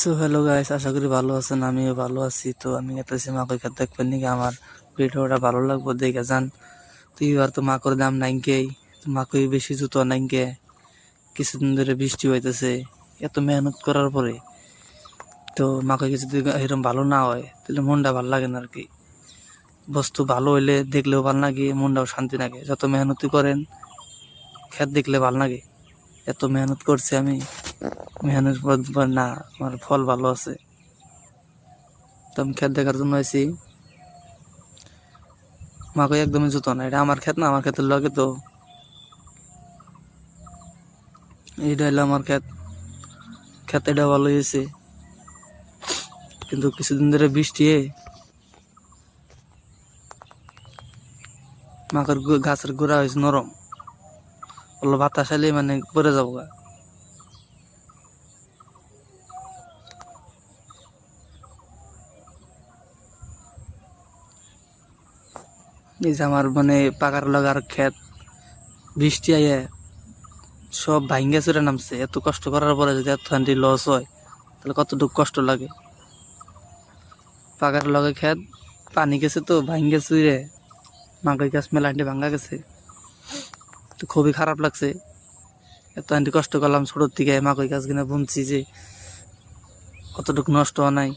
So hello guys, আশা করি ভালো আছেন। আমিও ভালো আছি। তো আমি গেতেছি মাকই খেতে, দেখবেন নাকি আমার ভিডিওটা ভালো লাগবো দেখে যান। তো এবার তো মাকড় দাম নাইনকেই, মাকই বেশি জুতো নাইনকে। কিছুদিন ধরে বৃষ্টি হইতেছে, এত মেহনত করার পরে তো মাকই কিছু যদি এরকম ভালো না হয় তাহলে মনটা ভালো লাগে না আর কি। বস্তু ভালো হইলে দেখলেও ভালো লাগে, মনটাও শান্তি লাগে। যত মেহনতি করেন খেত দেখলে ভালো লাগে। এত মেহনত করছি আমি, মেহনত না আমার ফল ভালো আছে। তো আমি খেত দেখার জন্য আইছি। মাকে একদমই জুতো না, এটা আমার ক্ষেত না, আমার ক্ষেতের লগে তো এইটা হলো আমার ক্ষেত। ক্ষেত এটা ভালো হয়েছে, কিন্তু কিছুদিন ধরে বৃষ্টি মাকের গাছের গোড়া হয়েছে নরম, বললো বাতাস আইলে মানে পরে যাবো গা। এই যে আমার মানে পাকার লাগার ক্ষেত, বৃষ্টি আইয়ে সব ভাঙ্গে চুরে নামছে। এত কষ্ট করার পরে যদি এত হান্ডি লস হয় তাহলে কতটুকু কষ্ট লাগে। পাকার লগে ক্ষেত, পানি গেছে তো ভাঙ্গে চুরে, মাকই গাছ মেলা হান্ডি ভাঙ্গা গেছে। তো খুবই খারাপ লাগছে। এত হান্ডি কষ্ট করলাম ছোটোর থেকে, মাকই গাছ কিনা বুনছি যে কতটুকু নষ্ট হয় নাই।